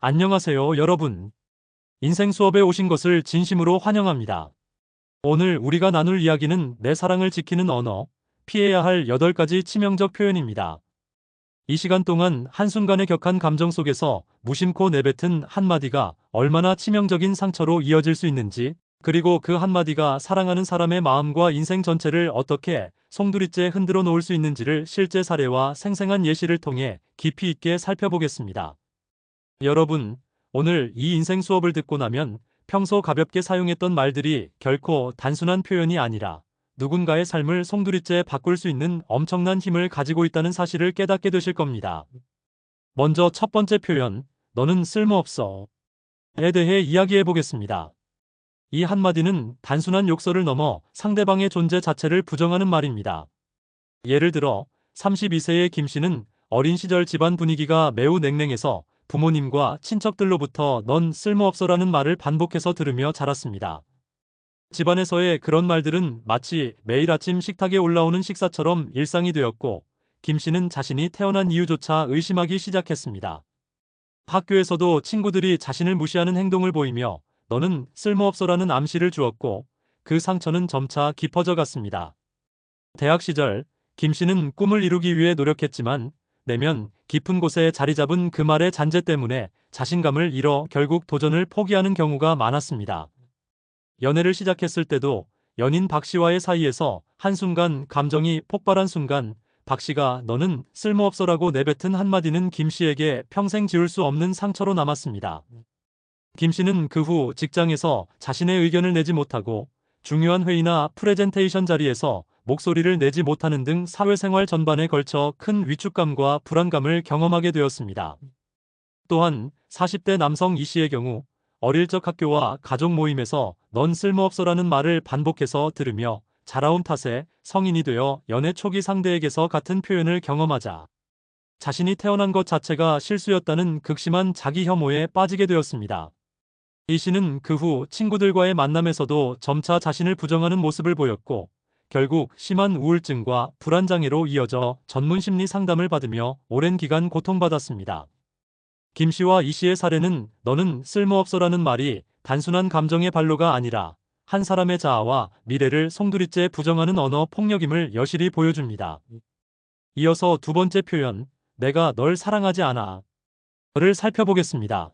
안녕하세요, 여러분. 인생 수업에 오신 것을 진심으로 환영합니다. 오늘 우리가 나눌 이야기는 내 사랑을 지키는 언어, 피해야 할 8가지 치명적 표현입니다. 이 시간 동안 한순간에 격한 감정 속에서 무심코 내뱉은 한마디가 얼마나 치명적인 상처로 이어질 수 있는지, 그리고 그 한마디가 사랑하는 사람의 마음과 인생 전체를 어떻게 송두리째 흔들어 놓을 수 있는지를 실제 사례와 생생한 예시를 통해 깊이 있게 살펴보겠습니다. 여러분, 오늘 이 인생 수업을 듣고 나면 평소 가볍게 사용했던 말들이 결코 단순한 표현이 아니라 누군가의 삶을 송두리째 바꿀 수 있는 엄청난 힘을 가지고 있다는 사실을 깨닫게 되실 겁니다. 먼저 첫 번째 표현, 너는 쓸모없어. 에 대해 이야기해 보겠습니다. 이 한마디는 단순한 욕설을 넘어 상대방의 존재 자체를 부정하는 말입니다. 예를 들어 32세의 김 씨는 어린 시절 집안 분위기가 매우 냉랭해서 부모님과 친척들로부터 넌 쓸모없어라는 말을 반복해서 들으며 자랐습니다. 집안에서의 그런 말들은 마치 매일 아침 식탁에 올라오는 식사처럼 일상이 되었고, 김 씨는 자신이 태어난 이유조차 의심하기 시작했습니다. 학교에서도 친구들이 자신을 무시하는 행동을 보이며 너는 쓸모없어라는 암시를 주었고, 그 상처는 점차 깊어져 갔습니다. 대학 시절 김 씨는 꿈을 이루기 위해 노력했지만 내면 깊은 곳에 자리 잡은 그 말의 잔재 때문에 자신감을 잃어 결국 도전을 포기하는 경우가 많았습니다. 연애를 시작했을 때도 연인 박 씨와의 사이에서 한순간 감정이 폭발한 순간 박 씨가 너는 쓸모없어라고 내뱉은 한마디는 김 씨에게 평생 지울 수 없는 상처로 남았습니다. 김 씨는 그 후 직장에서 자신의 의견을 내지 못하고 중요한 회의나 프레젠테이션 자리에서 목소리를 내지 못하는 등 사회생활 전반에 걸쳐 큰 위축감과 불안감을 경험하게 되었습니다. 또한 40대 남성 이 씨의 경우 어릴 적 학교와 가족 모임에서 넌 쓸모없어라는 말을 반복해서 들으며 자라온 탓에 성인이 되어 연애 초기 상대에게서 같은 표현을 경험하자 자신이 태어난 것 자체가 실수였다는 극심한 자기 혐오에 빠지게 되었습니다. 이 씨는 그 후 친구들과의 만남에서도 점차 자신을 부정하는 모습을 보였고 결국 심한 우울증과 불안장애로 이어져 전문 심리 상담을 받으며 오랜 기간 고통받았습니다. 김 씨와 이 씨의 사례는 너는 쓸모없어라는 말이 단순한 감정의 발로가 아니라 한 사람의 자아와 미래를 송두리째 부정하는 언어 폭력임을 여실히 보여줍니다. 이어서 두 번째 표현, 내가 널 사랑하지 않아. 를 살펴보겠습니다.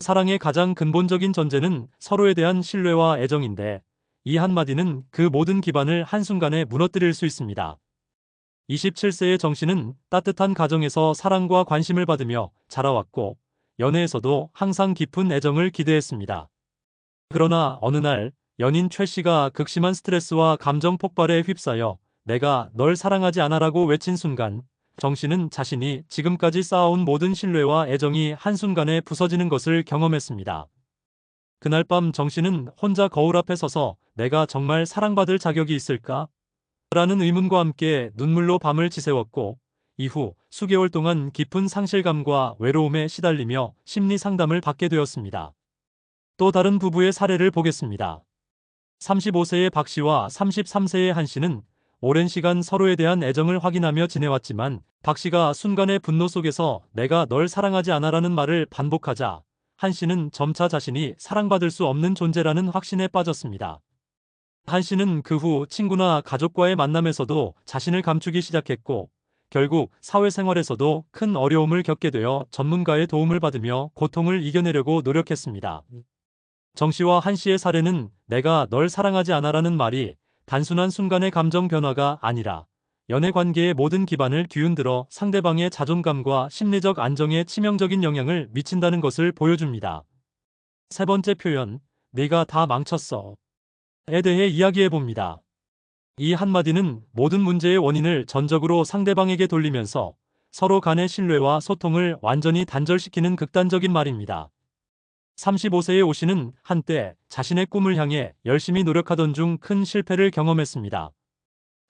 사랑의 가장 근본적인 전제는 서로에 대한 신뢰와 애정인데 이 한마디는 그 모든 기반을 한순간에 무너뜨릴 수 있습니다. 27세의 정 씨는 따뜻한 가정에서 사랑과 관심을 받으며 자라왔고 연애에서도 항상 깊은 애정을 기대했습니다. 그러나 어느 날 연인 최 씨가 극심한 스트레스와 감정 폭발에 휩싸여 내가 널 사랑하지 않아라고 외친 순간 정 씨는 자신이 지금까지 쌓아온 모든 신뢰와 애정이 한순간에 부서지는 것을 경험했습니다. 그날 밤 정 씨는 혼자 거울 앞에 서서 내가 정말 사랑받을 자격이 있을까? 라는 의문과 함께 눈물로 밤을 지새웠고 이후 수개월 동안 깊은 상실감과 외로움에 시달리며 심리 상담을 받게 되었습니다. 또 다른 부부의 사례를 보겠습니다. 35세의 박 씨와 33세의 한 씨는 오랜 시간 서로에 대한 애정을 확인하며 지내왔지만 박 씨가 순간의 분노 속에서 내가 널 사랑하지 않아라는 말을 반복하자 한 씨는 점차 자신이 사랑받을 수 없는 존재라는 확신에 빠졌습니다. 한 씨는 그 후 친구나 가족과의 만남에서도 자신을 감추기 시작했고 결국 사회생활에서도 큰 어려움을 겪게 되어 전문가의 도움을 받으며 고통을 이겨내려고 노력했습니다. 정 씨와 한 씨의 사례는 내가 널 사랑하지 않아라는 말이 단순한 순간의 감정 변화가 아니라 연애 관계의 모든 기반을 뒤흔들어 상대방의 자존감과 심리적 안정에 치명적인 영향을 미친다는 것을 보여줍니다. 세 번째 표현, 네가 다 망쳤어. 에 대해 이야기해 봅니다. 이 한마디는 모든 문제의 원인을 전적으로 상대방에게 돌리면서 서로 간의 신뢰와 소통을 완전히 단절시키는 극단적인 말입니다. 35세의 오 씨는 한때 자신의 꿈을 향해 열심히 노력하던 중 큰 실패를 경험했습니다.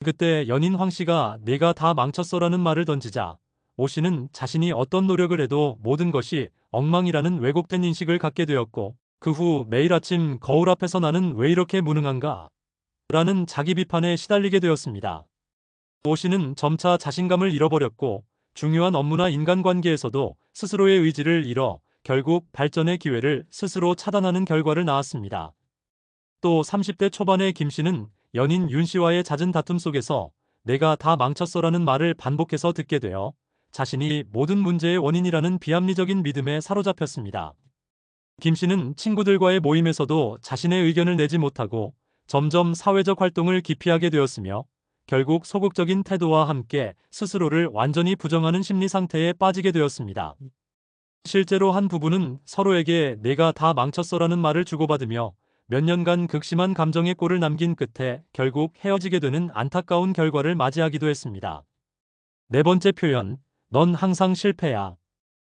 그때 연인 황 씨가 네가 다 망쳤어라는 말을 던지자 오 씨는 자신이 어떤 노력을 해도 모든 것이 엉망이라는 왜곡된 인식을 갖게 되었고 그 후 매일 아침 거울 앞에서 나는 왜 이렇게 무능한가? 라는 자기 비판에 시달리게 되었습니다. 오 씨는 점차 자신감을 잃어버렸고 중요한 업무나 인간관계에서도 스스로의 의지를 잃어 결국 발전의 기회를 스스로 차단하는 결과를 낳았습니다. 또 30대 초반의 김 씨는 연인 윤 씨와의 잦은 다툼 속에서 내가 다 망쳤어라는 말을 반복해서 듣게 되어 자신이 모든 문제의 원인이라는 비합리적인 믿음에 사로잡혔습니다. 김 씨는 친구들과의 모임에서도 자신의 의견을 내지 못하고 점점 사회적 활동을 기피하게 되었으며 결국 소극적인 태도와 함께 스스로를 완전히 부정하는 심리 상태에 빠지게 되었습니다. 실제로 한 부부는 서로에게 내가 다 망쳤어라는 말을 주고받으며 몇 년간 극심한 감정의 꼴을 남긴 끝에 결국 헤어지게 되는 안타까운 결과를 맞이하기도 했습니다. 네 번째 표현, 넌 항상 실패야.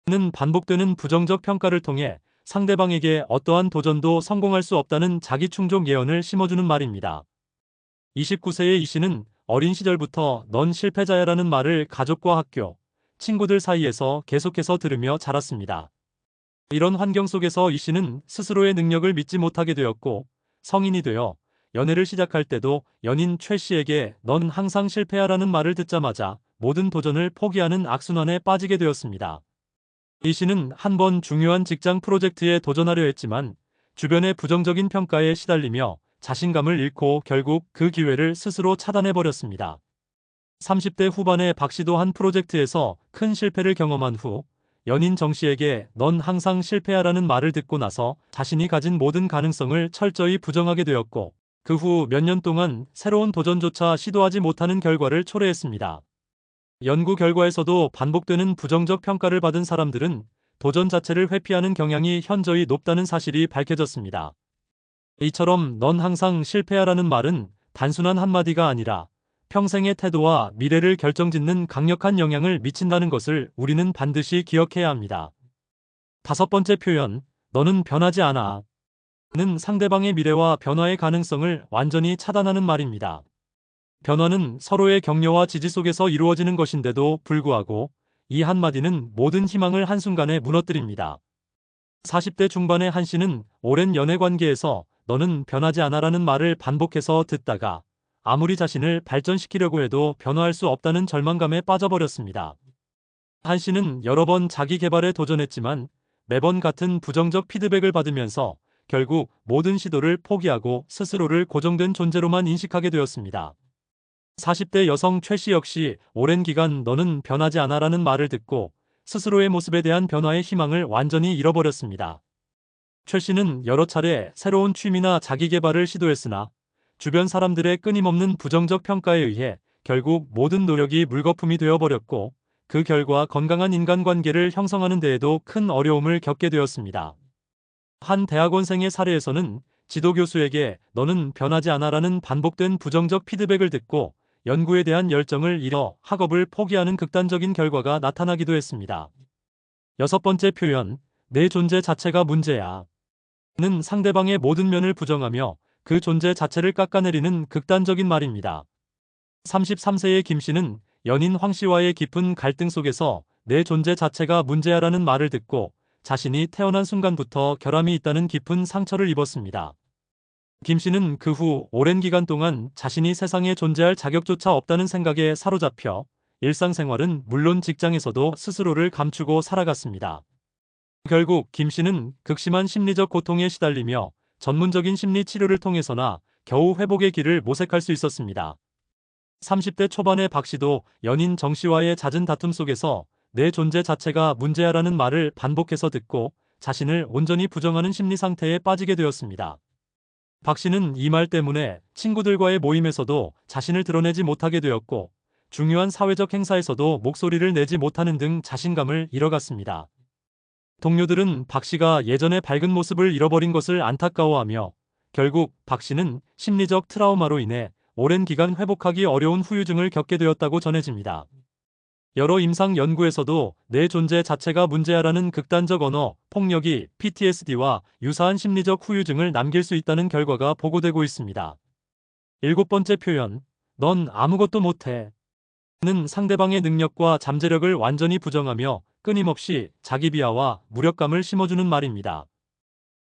는 반복되는 부정적 평가를 통해 상대방에게 어떠한 도전도 성공할 수 없다는 자기 충족 예언을 심어주는 말입니다. 29세의 이 씨는 어린 시절부터 넌 실패자야라는 말을 가족과 학교, 친구들 사이에서 계속해서 들으며 자랐습니다. 이런 환경 속에서 이 씨는 스스로의 능력을 믿지 못하게 되었고 성인이 되어 연애를 시작할 때도 연인 최 씨에게 넌 항상 실패야라는 말을 듣자마자 모든 도전을 포기하는 악순환에 빠지게 되었습니다. 이 씨는 한 번 중요한 직장 프로젝트에 도전하려 했지만 주변의 부정적인 평가에 시달리며 자신감을 잃고 결국 그 기회를 스스로 차단해버렸습니다. 30대 후반의 박 씨도 한 프로젝트에서 큰 실패를 경험한 후 연인 정 씨에게 넌 항상 실패야라는 말을 듣고 나서 자신이 가진 모든 가능성을 철저히 부정하게 되었고 그 후 몇 년 동안 새로운 도전조차 시도하지 못하는 결과를 초래했습니다. 연구 결과에서도 반복되는 부정적 평가를 받은 사람들은 도전 자체를 회피하는 경향이 현저히 높다는 사실이 밝혀졌습니다. 이처럼 넌 항상 실패야라는 말은 단순한 한마디가 아니라 평생의 태도와 미래를 결정짓는 강력한 영향을 미친다는 것을 우리는 반드시 기억해야 합니다. 다섯 번째 표현, 너는 변하지 않아. 는 상대방의 미래와 변화의 가능성을 완전히 차단하는 말입니다. 변화는 서로의 격려와 지지 속에서 이루어지는 것인데도 불구하고 이 한마디는 모든 희망을 한순간에 무너뜨립니다. 40대 중반의 한 씨는 오랜 연애 관계에서 너는 변하지 않아라는 말을 반복해서 듣다가 아무리 자신을 발전시키려고 해도 변화할 수 없다는 절망감에 빠져버렸습니다. 한 씨는 여러 번 자기 개발에 도전했지만 매번 같은 부정적 피드백을 받으면서 결국 모든 시도를 포기하고 스스로를 고정된 존재로만 인식하게 되었습니다. 40대 여성 최 씨 역시 오랜 기간 너는 변하지 않아라는 말을 듣고 스스로의 모습에 대한 변화의 희망을 완전히 잃어버렸습니다. 최 씨는 여러 차례 새로운 취미나 자기 개발을 시도했으나 주변 사람들의 끊임없는 부정적 평가에 의해 결국 모든 노력이 물거품이 되어버렸고 그 결과 건강한 인간관계를 형성하는 데에도 큰 어려움을 겪게 되었습니다. 한 대학원생의 사례에서는 지도교수에게 너는 변하지 않아라는 반복된 부정적 피드백을 듣고 연구에 대한 열정을 잃어 학업을 포기하는 극단적인 결과가 나타나기도 했습니다. 여섯 번째 표현, 내 존재 자체가 문제야. 는 상대방의 모든 면을 부정하며 그 존재 자체를 깎아내리는 극단적인 말입니다. 33세의 김 씨는 연인 황 씨와의 깊은 갈등 속에서 내 존재 자체가 문제야라는 말을 듣고 자신이 태어난 순간부터 결함이 있다는 깊은 상처를 입었습니다. 김 씨는 그 후 오랜 기간 동안 자신이 세상에 존재할 자격조차 없다는 생각에 사로잡혀 일상생활은 물론 직장에서도 스스로를 감추고 살아갔습니다. 결국 김 씨는 극심한 심리적 고통에 시달리며 전문적인 심리 치료를 통해서나 겨우 회복의 길을 모색할 수 있었습니다. 30대 초반의 박 씨도 연인 정 씨와의 잦은 다툼 속에서 내 존재 자체가 문제야라는 말을 반복해서 듣고 자신을 온전히 부정하는 심리 상태에 빠지게 되었습니다. 박 씨는 이 말 때문에 친구들과의 모임에서도 자신을 드러내지 못하게 되었고 중요한 사회적 행사에서도 목소리를 내지 못하는 등 자신감을 잃어갔습니다. 동료들은 박 씨가 예전의 밝은 모습을 잃어버린 것을 안타까워하며 결국 박 씨는 심리적 트라우마로 인해 오랜 기간 회복하기 어려운 후유증을 겪게 되었다고 전해집니다. 여러 임상 연구에서도 내 존재 자체가 문제야라는 극단적 언어, 폭력이 PTSD와 유사한 심리적 후유증을 남길 수 있다는 결과가 보고되고 있습니다. 일곱 번째 표현, 넌 아무것도 못해. 는 상대방의 능력과 잠재력을 완전히 부정하며 끊임없이 자기 비하와 무력감을 심어주는 말입니다.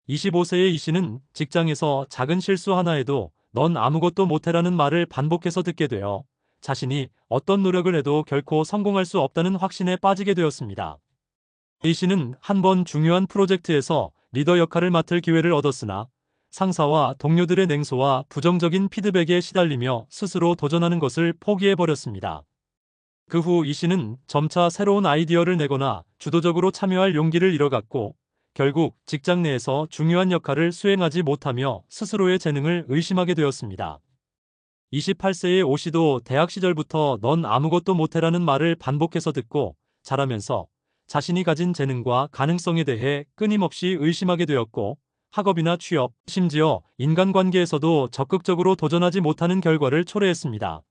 25세의 이 씨는 직장에서 작은 실수 하나에도 넌 아무것도 못해라는 말을 반복해서 듣게 되어 자신이 어떤 노력을 해도 결코 성공할 수 없다는 확신에 빠지게 되었습니다. A 씨는 한 번 중요한 프로젝트에서 리더 역할을 맡을 기회를 얻었으나 상사와 동료들의 냉소와 부정적인 피드백에 시달리며 스스로 도전하는 것을 포기해버렸습니다. 그 후 이 씨는 점차 새로운 아이디어를 내거나 주도적으로 참여할 용기를 잃어갔고 결국 직장 내에서 중요한 역할을 수행하지 못하며 스스로의 재능을 의심하게 되었습니다. 28세의 오 씨도 대학 시절부터 넌 아무것도 못해라는 말을 반복해서 듣고 자라면서 자신이 가진 재능과 가능성에 대해 끊임없이 의심하게 되었고 학업이나 취업, 심지어 인간관계에서도 적극적으로 도전하지 못하는 결과를 초래했습니다.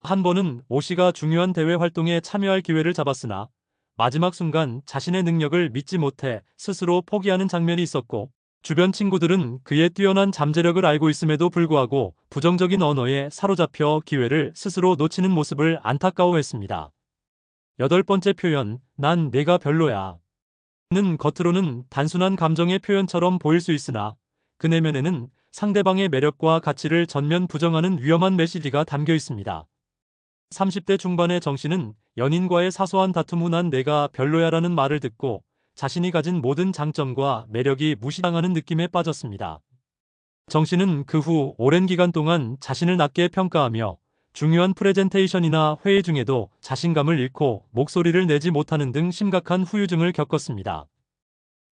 한 번은 오 씨가 중요한 대회 활동에 참여할 기회를 잡았으나 마지막 순간 자신의 능력을 믿지 못해 스스로 포기하는 장면이 있었고 주변 친구들은 그의 뛰어난 잠재력을 알고 있음에도 불구하고 부정적인 언어에 사로잡혀 기회를 스스로 놓치는 모습을 안타까워했습니다. 여덟 번째 표현, 난 내가 별로야. 는 겉으로는 단순한 감정의 표현처럼 보일 수 있으나 그 내면에는 상대방의 매력과 가치를 전면 부정하는 위험한 메시지가 담겨 있습니다. 30대 중반의 정 씨는 연인과의 사소한 다툼 후 난 내가 별로야라는 말을 듣고 자신이 가진 모든 장점과 매력이 무시당하는 느낌에 빠졌습니다. 정 씨는 그 후 오랜 기간 동안 자신을 낮게 평가하며 중요한 프레젠테이션이나 회의 중에도 자신감을 잃고 목소리를 내지 못하는 등 심각한 후유증을 겪었습니다.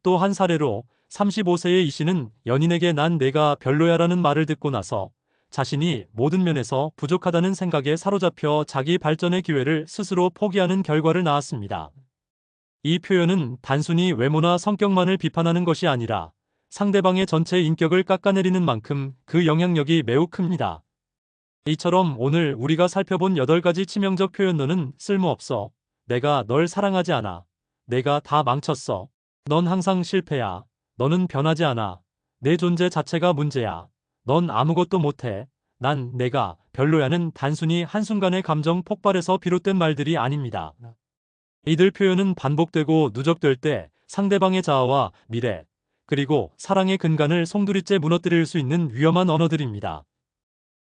또 한 사례로 35세의 이 씨는 연인에게 난 내가 별로야라는 말을 듣고 나서 자신이 모든 면에서 부족하다는 생각에 사로잡혀 자기 발전의 기회를 스스로 포기하는 결과를 낳았습니다. 이 표현은 단순히 외모나 성격만을 비판하는 것이 아니라 상대방의 전체 인격을 깎아내리는 만큼 그 영향력이 매우 큽니다. 이처럼 오늘 우리가 살펴본 8가지 치명적 표현 너는 쓸모없어. 내가 널 사랑하지 않아. 내가 다 망쳤어. 넌 항상 실패야. 너는 변하지 않아. 내 존재 자체가 문제야. 넌 아무것도 못해. 난 내가 별로야는 단순히 한순간의 감정 폭발에서 비롯된 말들이 아닙니다. 이들 표현은 반복되고 누적될 때 상대방의 자아와 미래, 그리고 사랑의 근간을 송두리째 무너뜨릴 수 있는 위험한 언어들입니다.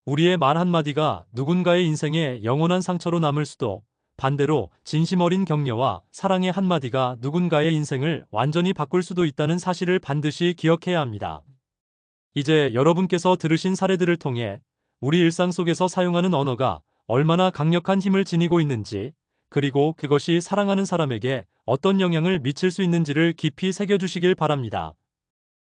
우리의 말 한마디가 누군가의 인생에 영원한 상처로 남을 수도, 반대로 진심 어린 격려와 사랑의 한마디가 누군가의 인생을 완전히 바꿀 수도 있다는 사실을 반드시 기억해야 합니다. 이제 여러분께서 들으신 사례들을 통해 우리 일상 속에서 사용하는 언어가 얼마나 강력한 힘을 지니고 있는지, 그리고 그것이 사랑하는 사람에게 어떤 영향을 미칠 수 있는지를 깊이 새겨주시길 바랍니다.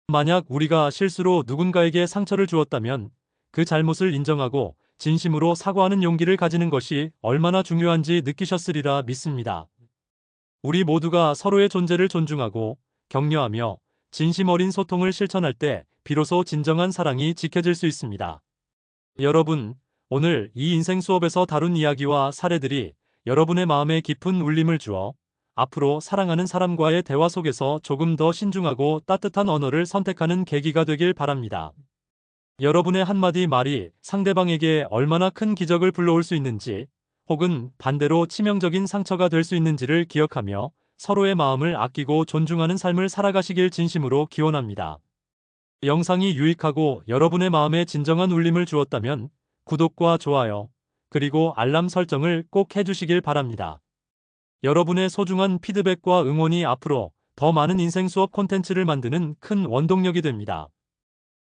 만약 우리가 실수로 누군가에게 상처를 주었다면 그 잘못을 인정하고 진심으로 사과하는 용기를 가지는 것이 얼마나 중요한지 느끼셨으리라 믿습니다. 우리 모두가 서로의 존재를 존중하고 격려하며 진심 어린 소통을 실천할 때 비로소 진정한 사랑이 지켜질 수 있습니다. 여러분, 오늘 이 인생 수업에서 다룬 이야기와 사례들이 여러분의 마음에 깊은 울림을 주어 앞으로 사랑하는 사람과의 대화 속에서 조금 더 신중하고 따뜻한 언어를 선택하는 계기가 되길 바랍니다. 여러분의 한마디 말이 상대방에게 얼마나 큰 기적을 불러올 수 있는지, 혹은 반대로 치명적인 상처가 될 수 있는지를 기억하며 서로의 마음을 아끼고 존중하는 삶을 살아가시길 진심으로 기원합니다. 영상이 유익하고 여러분의 마음에 진정한 울림을 주었다면 구독과 좋아요, 그리고 알람 설정을 꼭 해주시길 바랍니다. 여러분의 소중한 피드백과 응원이 앞으로 더 많은 인생 수업 콘텐츠를 만드는 큰 원동력이 됩니다.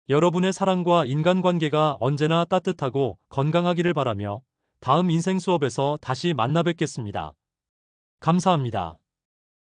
여러분의 사랑과 인간관계가 언제나 따뜻하고 건강하기를 바라며 다음 인생 수업에서 다시 만나 뵙겠습니다. 감사합니다.